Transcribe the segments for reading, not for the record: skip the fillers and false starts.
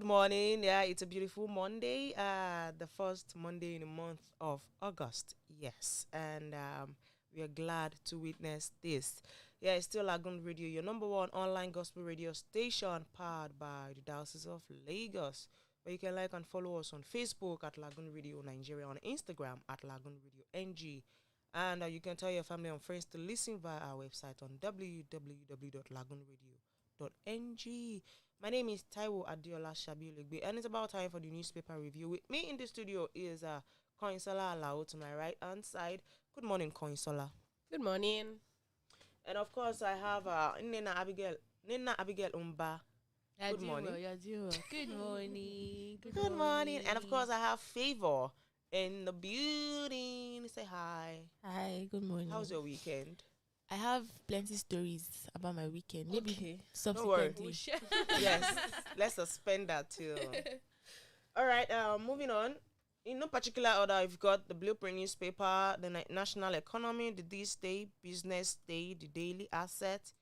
good morning. Yeah, it's a beautiful Monday. The first Monday in the month of August. Yes, and we are glad to witness this. Yeah, it's still Lagoon Radio, your number one online gospel radio station, powered by the Diocese of Lagos. Where you can like and follow us on Facebook at Lagoon Radio Nigeria, on Instagram at Lagoonradio.Ng. And you can tell your family and friends to listen via our website on www.lagoonradio.ng. My name is Taiwo Adiola Shabiulegbe, and it's about time for the newspaper review. With me in the studio is Koinsola Alao to my right hand side. Good morning, Koinsola. Good morning. And of course, I have Nina Abigail Umba. Good morning. Good morning. Good morning. And of course, I have Favor in the building. Say hi. Hi, good morning. How's your weekend? I have plenty stories about my weekend. Maybe subsequently. Yes, let's suspend that till. All right, moving on. In no particular order, I've got the Blueprint newspaper, the National Economy, the This Day, Business Day, the Daily Asset,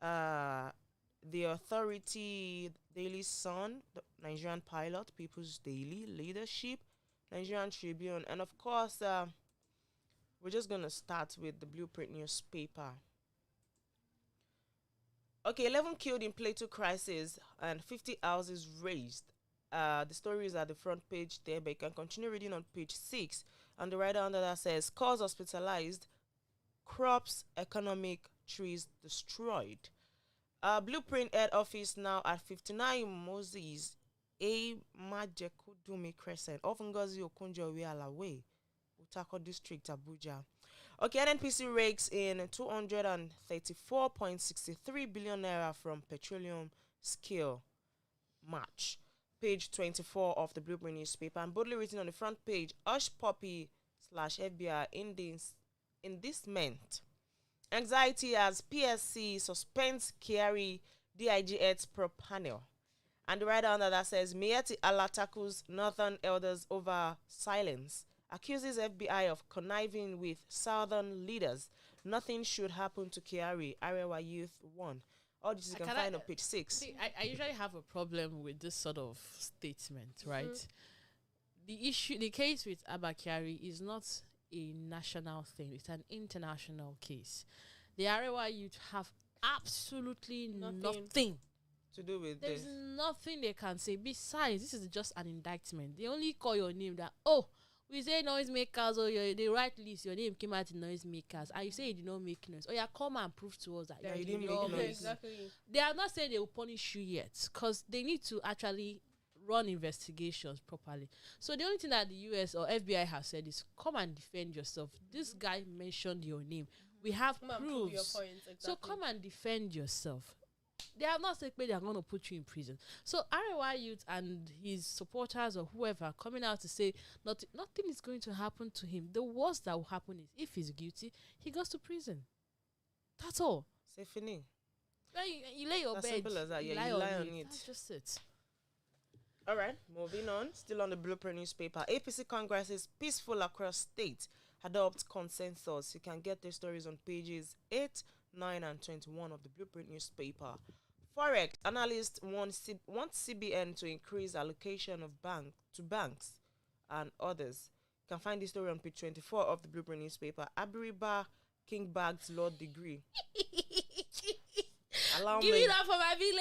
the Authority, Daily Sun, the Nigerian Pilot, People's Daily, Leadership, Nigerian Tribune, and of course, we're just going to start with the Blueprint newspaper. Okay, 11 killed in Plateau crisis and 50 houses razed. The story is at the front page there, but you can continue reading on page 6. And the writer under that says, cause hospitalized, crops, economic, trees destroyed. Blueprint head office now at 59 Moses A. Majekudumi Crescent, off Ngozi Okonjo Way, Utako District, Abuja. Okay, NNPC rakes in 234.63 billion naira from petroleum skill match. Page 24 of the Blueprint newspaper, and boldly written on the front page, Hush Puppy /FBI indictment. Anxiety as PSC suspends Kyari DIGX pro panel. And the writer under that says, Mieti Allah tackles Northern elders over silence. Accuses FBI of conniving with Southern leaders. Nothing should happen to Kyari. Arewa Youth 1. All this you can find on page 6. See, I usually have a problem with this sort of statement, right? The case with Abba Kyari is not a national thing. It's an international case. The Arewa Youth have absolutely nothing to do with There's this. nothing they can say. Besides, this is just an indictment. They only call your name that, we say noisemakers, or the right list, your name came out in noisemakers, and you say you did not make noise. Oh, yeah, come and prove to us that you didn't make noise. Exactly. They are not saying they will punish you yet, because they need to actually run investigations properly. So the only thing that the US or FBI have said is, come and defend yourself. This guy mentioned your name. We have proofs. Prove your points, exactly. So come and defend yourself. They have not said they are going to put you in prison. So Arewa Youth and his supporters or whoever coming out to say nothing is going to happen to him. The worst that will happen is if he's guilty, he goes to prison. That's all. C'est fini. You lay your As bed. simple as that. Yeah, you lie on it. That's just it. All right, moving on. Still on the Blueprint newspaper. APC Congress is peaceful across state. Adopt consensus. You can get the stories on pages 8, 9, and 21 of the Blueprint newspaper. Forex analysts want CBN to increase allocation of banks and others. You can find this story on page 24 of the Blueprint newspaper. Abiriba King bags law degree. Give it up for my village.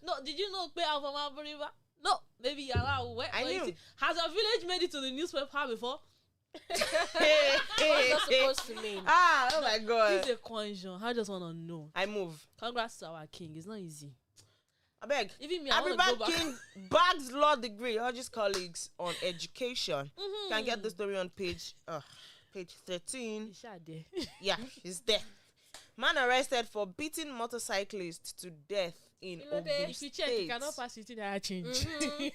No, did you know pay out for my Abiriba? No, maybe you're allowed. I knew. Has a village made it to the newspaper before? What is that supposed to mean? Oh my God. This is a question. I just want to know. I move. Congrats to our king. It's not easy. I beg. Even me, I want to go back. King bags law degree. Hodges colleagues on education. Can get the story on page 13. Yeah, it's there. Man arrested for beating motorcyclist to death in Ogun if you check, State. you cannot pass 15 naira change.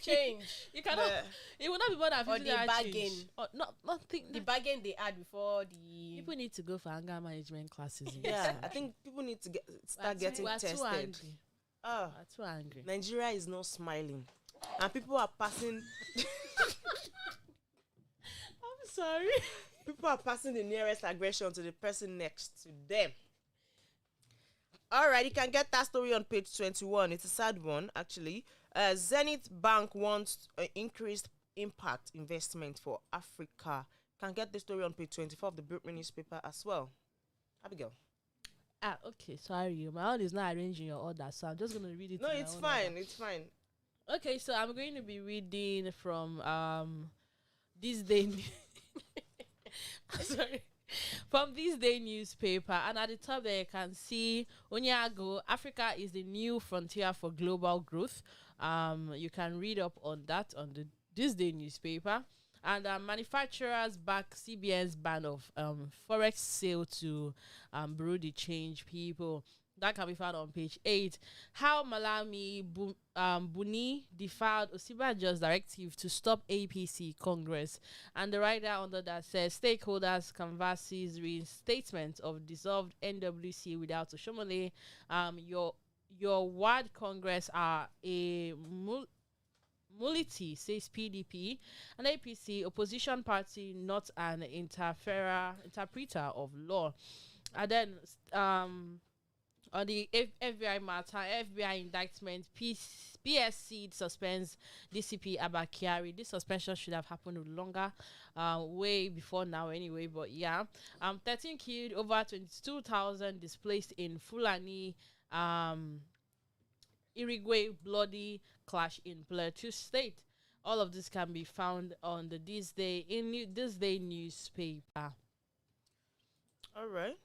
Change. You cannot. It will not be more than 15 naira bargain. change. Or nothing. The bargain they had before the People need to go for anger management classes. Yeah, I think people need to start getting tested. Too angry. We're too angry. Nigeria is not smiling, and people are passing. I'm sorry. People are passing the nearest aggression to the person next to them. All right, you can get that story on page 21. It's a sad one, actually. Zenith Bank wants increased impact investment for Africa. Can get the story on page 24 of the Brooklyn newspaper as well. Abigail. Okay, sorry. My own is not arranging your order, so I'm just gonna read it. No, in my it's own fine. order. It's fine. Okay, so I'm going to be reading from this day. Sorry. From this day newspaper, and at the top there you can see Onyago, Africa is the new frontier for global growth. You can read up on that on the this day newspaper. And manufacturers back CBN's ban of forex sale to bureau de change people. That can be found on page 8. How Malami Buni defied Osibajo's directive to stop APC Congress. And the writer under that says stakeholders canvasses reinstatement of dissolved NWC without Oshomole. Your ward Congress are a Mulity, says PDP, an APC opposition party, not an interpreter of law. And then on the FBI matter, FBI indictment, PSC suspends DCP Abakiari. This suspension should have happened longer, way before now anyway, but yeah. 13 killed, over 22,000 displaced in Fulani, Irigwe bloody clash in Plateau State. All of this can be found on the This Day newspaper. All right.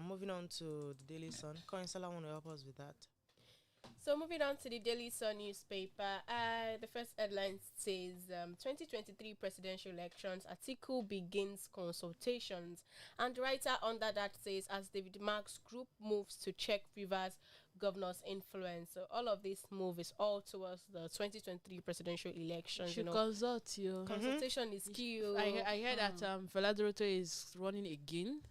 Moving on to the Daily Sun. Coinsala want to help us with that. So moving on to the Daily Sun newspaper, the first headline says 2023 presidential elections, Atiku begins consultations. And the writer under that says, as David Mark's group moves to check Rivers governor's influence. So all of this move is all towards the 2023 presidential elections. You consult you. Consultation is key. I heard that Fela Doroto is running again.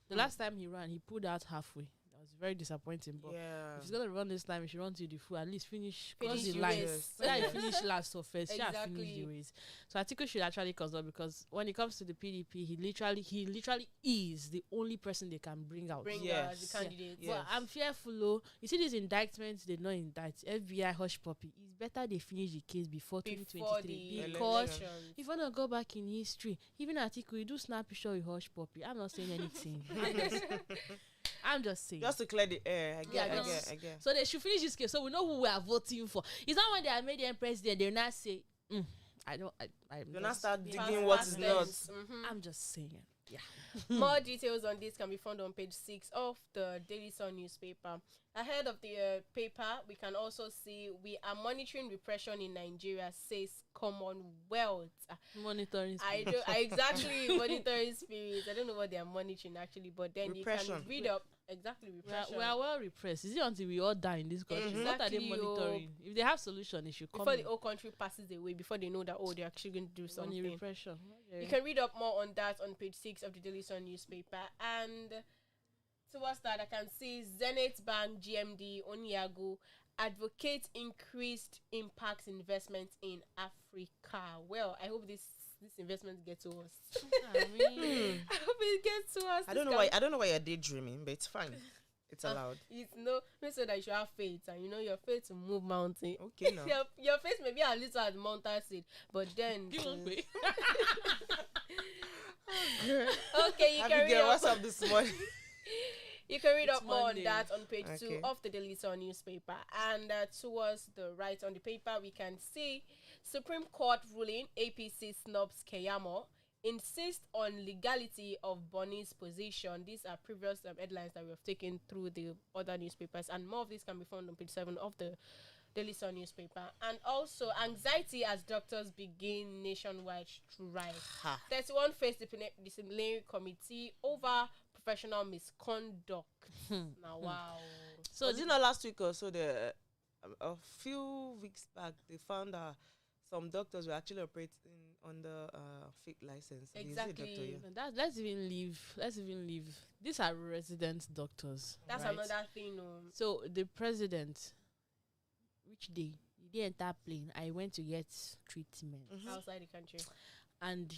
The last time he ran, he pulled out halfway. That was very disappointing. But if he's gonna run this time, he should run to the full. At least finish the line. Whether he finish last or first, Exactly. finish the race. So Atiku should actually consult, because when it comes to the PDP, he literally is the only person they can bring out. As the candidate. Yeah. But I'm fearful, though. You see these indictments, they not indict FBI hush puppy. It's better they finish the case before 2023, because if you wanna go back in history, even Atiku, you do snap picture with hush puppy. I'm not saying anything. I'm just saying. Just to clear the air. I get. So they should finish this case so we know who we are voting for. It's not when they are made them president, they'll not say, You'll not start digging what is not. I'm just saying. Yeah. More details on this can be found on page 6 of the Daily Sun newspaper. Ahead of the paper, we can also see we are monitoring repression in Nigeria, says Commonwealth. Monitoring spirit. Exactly, monitoring spirit. I don't know what they are monitoring actually, but then repression. You can read up exactly repression. We are well repressed. Is it until we all die in this country? Exactly. What are they monitoring? If they have solution, they should come before the whole country passes away, before they know that they're actually going to do something. Repression. Okay. You can read up more on that on page 6 of the Daily Sun newspaper. And towards that, I can see Zenith Bank GMD Onyago advocates increased impact investment in Africa. Well, I hope this investment gets to us. I hope it gets to us. I don't know why you're daydreaming, but it's fine. It's allowed. It's make sure that you should have faith, and your faith to move mountain. Okay, now. your faith may be a little at mountain state, but then okay, you can read what's up this morning. You can read up more on that on page 2 of the Daily Sun newspaper. And towards the right on the paper, we can see Supreme Court ruling APC snubs Keyamo, insist on legality of Bonny's position. These are previous headlines that we have taken through the other newspapers. And more of this can be found on page 7 of the Daily Sun newspaper. And also, anxiety as doctors begin nationwide strike. 31 face disciplinary committee over professional misconduct. Now, wow. So, was it not last week or so? A few weeks back, they found some doctors were actually operating under fake license. Exactly. Let's even leave. These are resident doctors. That's right? another thing. So the president, which day he didn't enter plane, I went to get treatment outside the country, and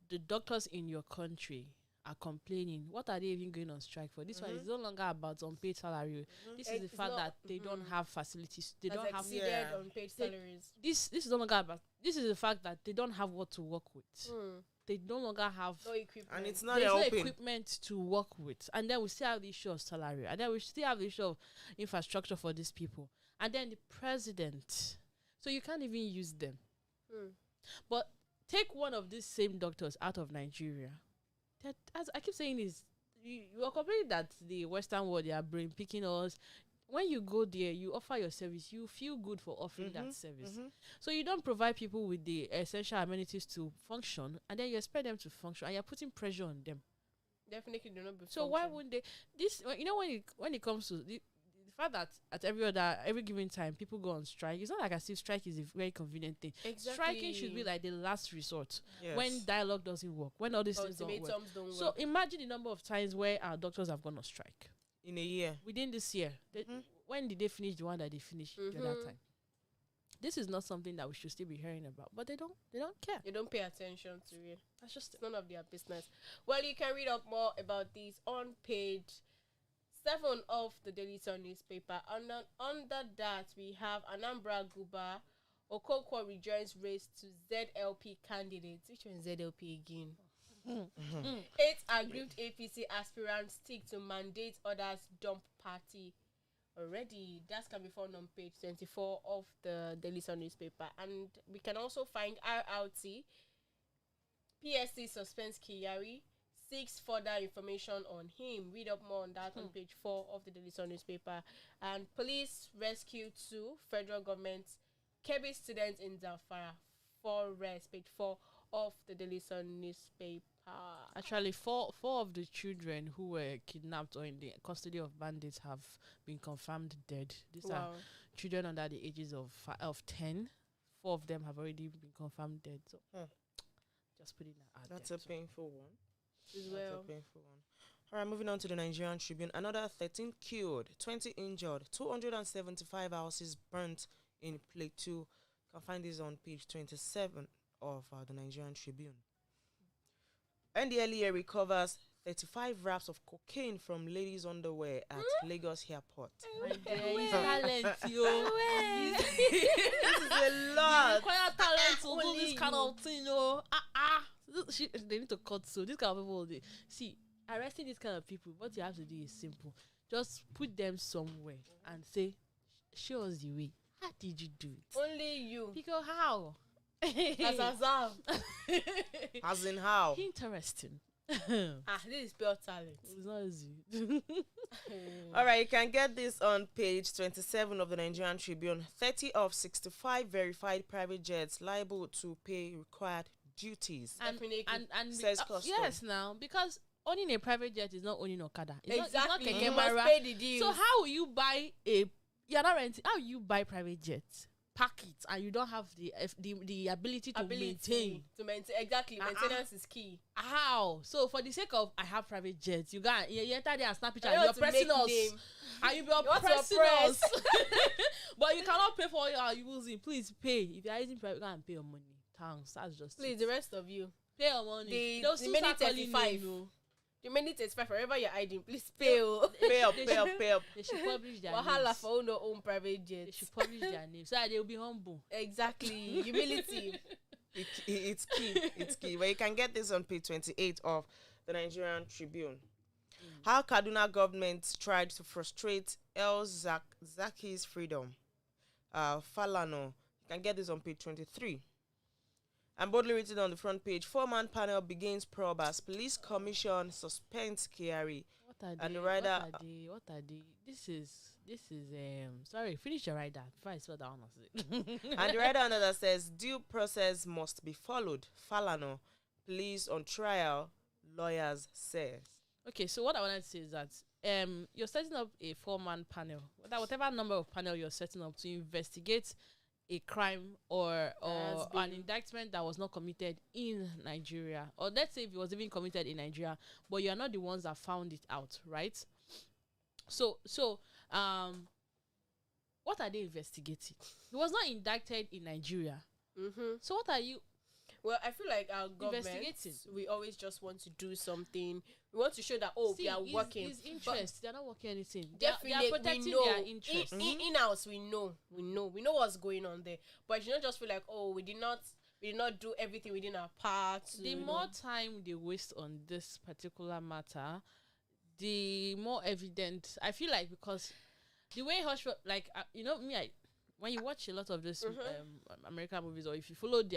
the doctors in your country are complaining. What are they even going on strike for? This one is no longer about unpaid salary. This is the fact that they don't have facilities. They don't have unpaid salaries. This is no longer about. This is the fact that they don't have what to work with. They no longer have no equipment, and it's not no equipment to work with. And then we still have the issue of salary, and then we still have the issue of infrastructure for these people, and then the president. So you can't even use them. But take one of these same doctors out of Nigeria. That, as I keep saying, is you are complaining that the Western world, they are brain picking us. When you go there, you offer your service, you feel good for offering that service. So you don't provide people with the essential amenities to function, and then you expect them to function, and you're putting pressure on them. Definitely do not be so function. Why wouldn't they? This, you know, when it comes to the fact that at every given time people go on strike, it's not like as if strike is a very convenient thing. Exactly. Striking should be like the last resort when dialogue doesn't work, when all these things don't work. So imagine the number of times where our doctors have gone on strike in a year. Within this year, when did they finish the one that they finished the other time? This is not something that we should still be hearing about, but they don't care. They don't pay attention to it. That's just none of their business. Well, you can read up more about this on page 7 of the Daily Sun newspaper. Under that, we have Anambra Guba Okonkwo rejoins race to ZLP candidates. Which one is ZLP again? 8 aggrieved APC aspirants stick to mandate others dump party already. That can be found on page 24 of the Daily Sun newspaper. And we can also find RRT. PSC suspends Kyari, seeks further information on him. Read up more on that on page 4 of the Daily Sun newspaper. And police rescue 2 federal government Kebbi students in Zamfara. Forest, page 4 of the Daily Sun newspaper. Actually, four of the children who were kidnapped or in the custody of bandits have been confirmed dead. These are children under the ages of 10. 4 of them have already been confirmed dead. So just putting that out. That's a painful one. As well. That's a painful one. All right, moving on to the Nigerian Tribune. Another 13 killed, 20 injured, 275 houses burnt in Plateau. You can find this on page 27 of the Nigerian Tribune. NDLEA recovers 35 wraps of cocaine from ladies' underwear at Lagos airport. He's talent, yo. This is a lot. You require talent to do this kind of thing, yo. They need to cut so. This kind of people, see, arresting this kind of people, what you have to do is simple. Just put them somewhere and say, show us the way. How did you do it? Only you. Because how? As in how? Interesting. This is pure talent. It's not easy. All right, you can get this on page 27 of the Nigerian Tribune. 30 of 65 verified private jets liable to pay required duties. And says custom. Yes, now, because owning a private jet is not owning Okada. Exactly. It's You not must pay the dues. So how will you buy you're not renting? How will you buy private jets? Pack it, and you don't have the ability to maintain. Exactly. Maintenance is key. How? So for the sake of I have private jets, you enter there and snap picture. You're pressing us, and you'll be oppressing us. But you cannot pay for your using. Please pay. If you're using private, go and pay your money. Thanks. That's just please. The rest of you pay your money. The minute 35. The minute 35, wherever you're hiding, please pay. Pay up. They should publish their Wahala names. for own private jet. They should publish their names so that they'll be humble. Exactly. Humility. It's key. It's key. But you can get this on page 28 of the Nigerian Tribune. How Kaduna government tried to frustrate El Zaki's freedom. Falano. You can get this on page 23. And boldly written on the front page, 4-man panel begins probe as police commission suspends Kyari. What are and they? the rider. What are they? This is sorry, finish your rider before I spell that one. And the rider under that says due process must be followed. Falano, police on trial, lawyers says. Okay, so what I wanted to say is that you're setting up a 4-man panel. Whatever number of panel you're setting up to investigate a crime or an indictment that was not committed in Nigeria, or let's say if it was even committed in Nigeria, but you are not the ones that found it out, right? So what are they investigating? He was not indicted in Nigeria. So what are you? Well, I feel like our government, we always just want to do something. We want to show that, we are working. It's interest. They're not working anything. Definitely, they are protecting their interest. In-house, we know what's going on there. But you don't just feel like, we did not do everything within our part. The more time they waste on this particular matter, the more evident I feel like, because the way hush, like when you watch a lot of this American movies, or if you follow the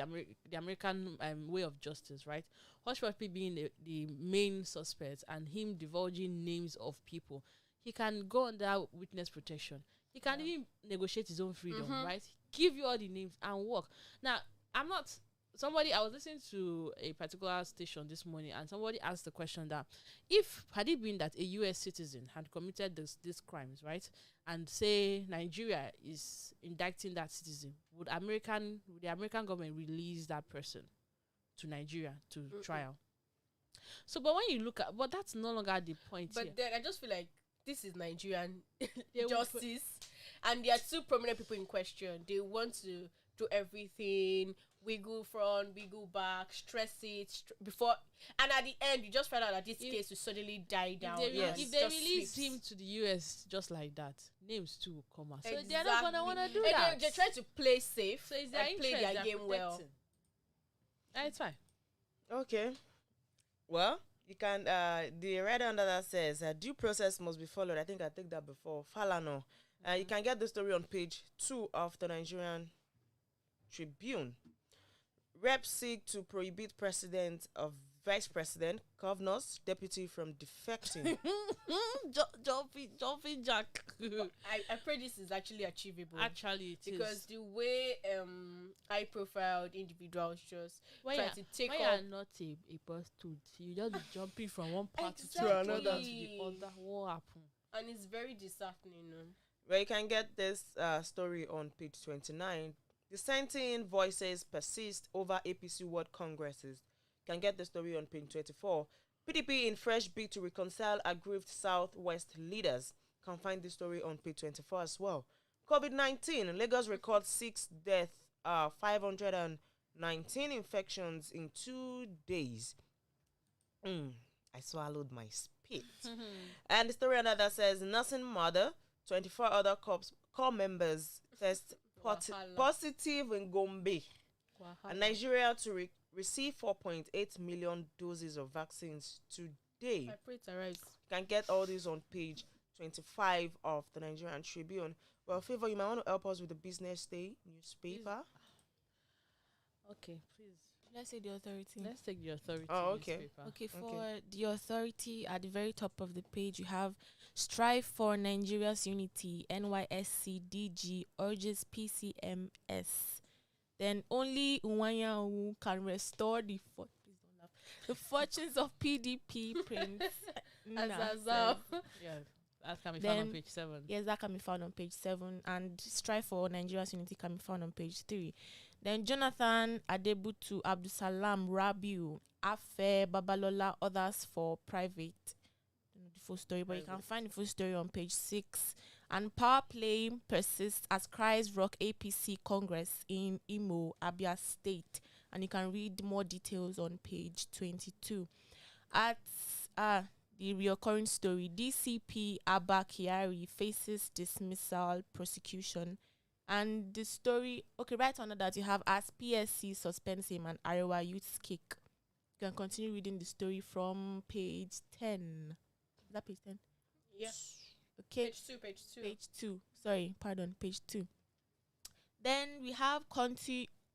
American way of justice, right? Hush Puppy being the main suspect and him divulging names of people, he can go under witness protection. He can even negotiate his own freedom, right? Give you all the names and work. Now, I was listening to a particular station this morning, and somebody asked the question that had it been that a US citizen had committed these crimes, right, and say Nigeria is indicting that citizen, would the American government release that person to Nigeria to trial? So, but when you look at, but that's no longer the point. But here. then I just feel like this is Nigerian justice, and there are two prominent people in question. They want to do everything, wiggle front, wiggle back, stress it before, and at the end you just find out that this case will suddenly die down. If they release him to the US just like that, names too will come out. So they're not gonna want to do that. They're trying to play safe, so it's their and play their game well. It's fine. Okay. Well, you can. The right under that says due process must be followed. I think I take that before. Falano. You can get the story on page 2 of the Nigerian Tribune. Rev'd seek to prohibit president of vice president, governors, deputy from defecting. Jumping Jack. I pray this is actually achievable. Actually, it because is. The way high-profile individuals just try to take off. You are not a prostitute. You just be jumping from one party to another to the other. What happened? And it's very disheartening. Well, you can get this story on page 29. Dissenting voices persist over APC World Congresses. You can get the story on page 24. PDP in fresh bid to reconcile aggrieved Southwest leaders. You can find the story on page 24 as well. COVID-19. Lagos records 6 deaths, 519 infections in 2 days. I swallowed my spit. And the story under that says, nursing mother, 24 other corps members test positive in Gombe. And Nigeria to receive 4.8 million doses of vaccines today. I pray it arrives. You can get all these on page 25 of the Nigerian Tribune. Well, Favor, you might want to help us with the Business Day newspaper. Okay, please. Let's say the authority. Let's take the authority. Oh, okay. Newspaper. Okay, for the authority, at the very top of the page, you have Strive for Nigeria's Unity. NYSC DG urges PCMS. Then only Unwanyahu can restore the fortunes of PDP Prince. Yeah, that can be found on page 7. Yes, that can be found on page 7. And Strive for Nigeria's Unity can be found on page 3. Then Jonathan Adebutu, Abdusalam, Rabiu, Afe, Babalola, others for private. I don't know the full story, but you can find the full story on page 6. And power play persists as cries rock APC Congress in Imo, Abia State. And you can read more details on page 22. At the reoccurring story, DCP Abba Kyari faces dismissal prosecution. And the story, right under that, you have as PSC suspends him and Arewa Youth's kick. You can continue reading the story from page 10. Is that page 10? Yeah. Okay. Page 2. Sorry, pardon, page 2. Then we have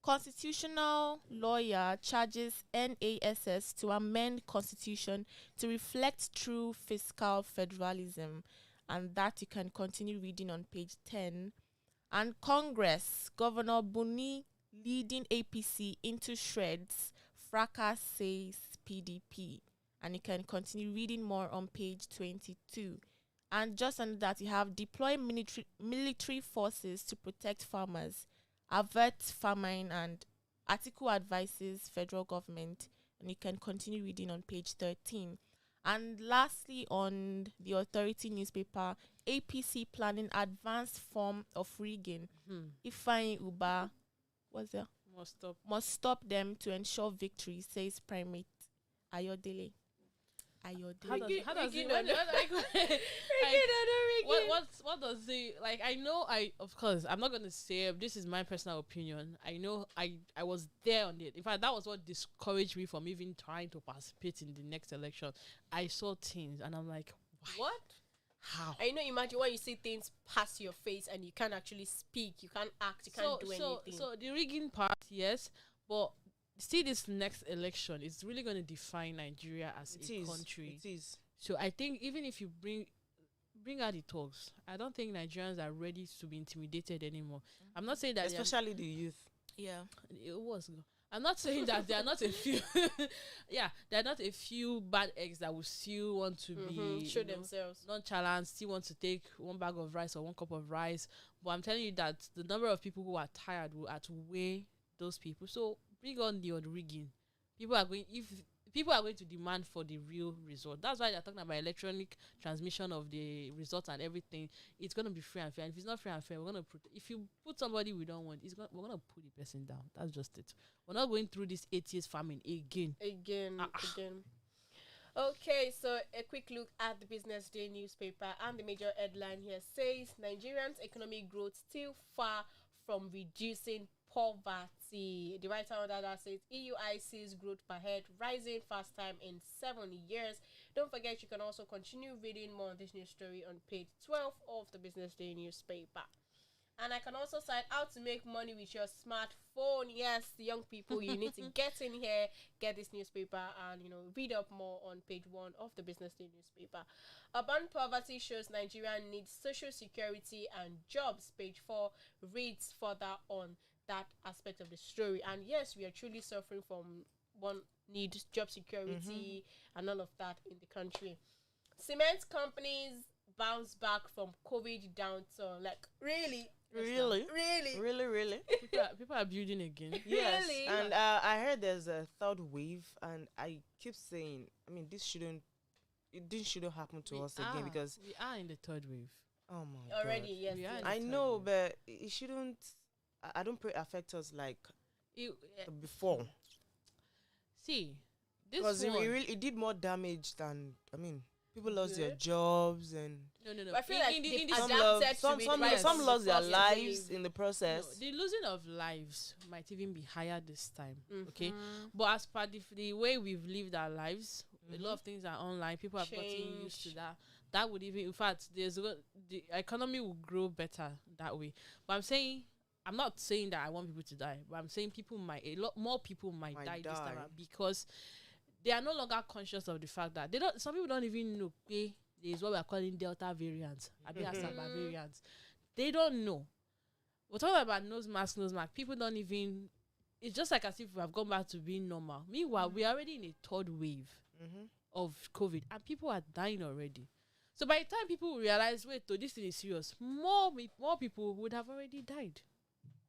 constitutional lawyer charges NASS to amend constitution to reflect true fiscal federalism. And that you can continue reading on page 10. And Congress, Governor Buni leading APC into shreds, fracas says PDP. And you can continue reading more on page 22. And just under that, you have deploy military forces to protect farmers, avert famine, and article advises federal government. And you can continue reading on page 13. And lastly, on the authority newspaper, APC planning advanced form of rigging. Ifeanyi Uba, what's that? must stop them to ensure victory, says Primate Ayodele. What does the like? I know. Of course, I'm not gonna say this is my personal opinion. I know. I was there on it. In fact, that was what discouraged me from even trying to participate in the next election. I saw things, and I'm like, why? What? How? I know. Imagine when you see things pass your face and you can't actually speak, you can't act, you can't do anything. So the rigging part, yes, but see, this next election is really going to define Nigeria as a country. It is. So I think even if you bring out the talks, I don't think Nigerians are ready to be intimidated anymore. I'm not saying that, especially the youth. Yeah, it was. I'm not saying that there are not a few. Yeah, there are not a few bad eggs that will still want to be show themselves nonchalant, still want to take one bag of rice or one cup of rice. But I'm telling you that the number of people who are tired will outweigh those people. So bring on the rigging. People are going to demand for the real result. That's why they're talking about electronic transmission of the results and everything. It's going to be free and fair. And if it's not free and fair, we're going to if you put somebody we don't want, we're going to put the person down. That's just it. We're not going through this 8 years famine again. Again. Okay, so a quick look at the Business Day newspaper, and the major headline here says Nigerians' economic growth still far from reducing poverty. The writer on that says EUI sees growth per head rising first time in 7 years. Don't forget, you can also continue reading more on this news story on page 12 of the Business Day newspaper. And I can also cite how to make money with your smartphone. Yes, young people, you need to get in here, get this newspaper, and read up more on page 1 of the Business Day newspaper. Urban poverty shows Nigeria needs social security and jobs. Page 4 reads further on that aspect of the story. And yes, we are truly suffering from one need job security and all of that in the country. Cement companies bounce back from COVID downturn. Like, really? Really? People are building again. Yes. Really? And I heard there's a third wave, and I keep saying, I mean, this shouldn't happen to us again, because we are in the third wave. Oh my Already, God. yes. I know, but it shouldn't. I don't pray affect us like before. See, this because one, it did more damage than, I mean, people lost their jobs, and no. I feel some lost their lives in the process. No, the losing of lives might even be higher this time. Okay, but as per the way we've lived our lives, a lot of things are online. People have gotten used to that. That would even, in fact, the economy will grow better that way. But I'm not saying that I want people to die, but I'm saying a lot more people might die this time around, because they are no longer conscious of the fact that some people don't even know there is what we are calling Delta variants, Asaba variants. They don't know. We're talking about nose mask. People don't even. It's just like as if we have gone back to being normal. Meanwhile, we are already in a third wave of COVID, and people are dying already. So by the time people realize, wait, this thing is serious, more people would have already died.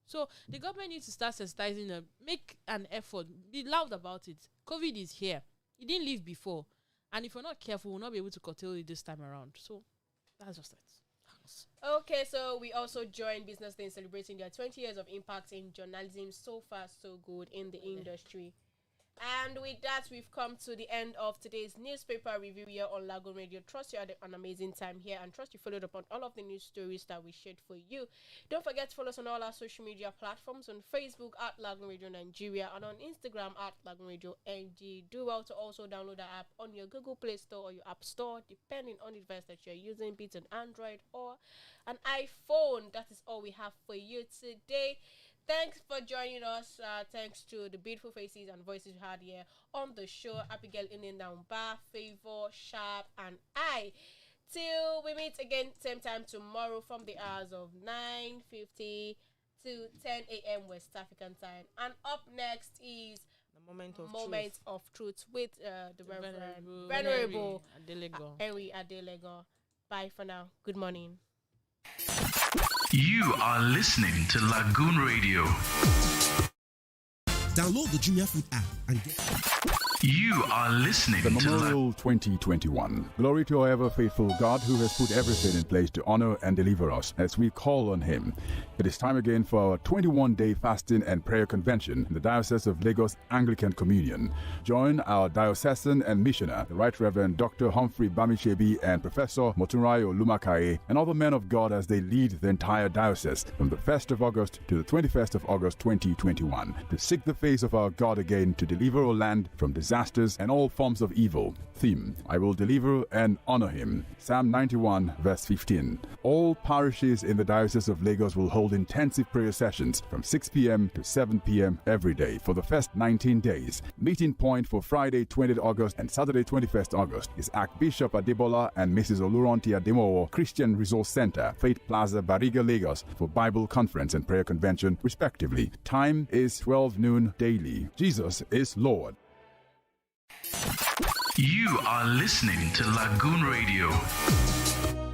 So the government needs to start sensitizing them, make an effort, be loud about it. COVID is here. It didn't leave before. And if we're not careful, we'll not be able to curtail it this time around. So that's just it. Okay, so we also joined Business Day in celebrating their 20 years of impact in journalism. So far, so good in the industry. And with that, we've come to the end of today's newspaper review here on Lagoon Radio. Trust you had an amazing time here, and trust you followed up on all of the news stories that we shared for you. Don't forget to follow us on all our social media platforms, on Facebook at Lagoon Radio Nigeria, and on Instagram at Lagoonradio.Ng. Do well to also download the app on your Google Play Store or your App Store, depending on the device that you're using, be it an Android or an iPhone. That is all we have for you today. Thanks for joining us. Thanks to the beautiful faces and voices we had here on the show. Abigail Inendaumba, Favor, Sharp, and I. Till we meet again, same time tomorrow from the hours of 9:50 to 10 a.m. West African time. And up next is the Moment of Truth with the Reverend Venerable Henry Adelego. Bye for now. Good morning. You are listening to Lagoon Radio. Download the Jumia Food app and get You are listening The to Memorial 2021. Glory to our ever faithful God who has put everything in place to honor and deliver us as we call on Him. It is time again for our 21-day fasting and prayer convention in the Diocese of Lagos Anglican Communion. Join our diocesan and missioner, the Right Reverend Dr. Humphrey Bamichebi and Professor Motunrayo Olumakaiye, and other men of God as they lead the entire diocese from the 1st of August to the 21st of August 2021 to seek the face of our God again to deliver our land from disasters and all forms of evil. Theme: I will deliver and honor him. Psalm 91 verse 15. All parishes in the Diocese of Lagos will hold intensive prayer sessions from 6 p.m. to 7 p.m. every day for the first 19 days. Meeting point for Friday 20th August and Saturday 21st August is Archbishop Adebola and Mrs. Oluronti Ademowo Christian Resource Center, Faith Plaza, Bariga, Lagos for Bible Conference and Prayer Convention respectively. Time is 12 noon daily. Jesus is Lord. You are listening to Lagoon Radio.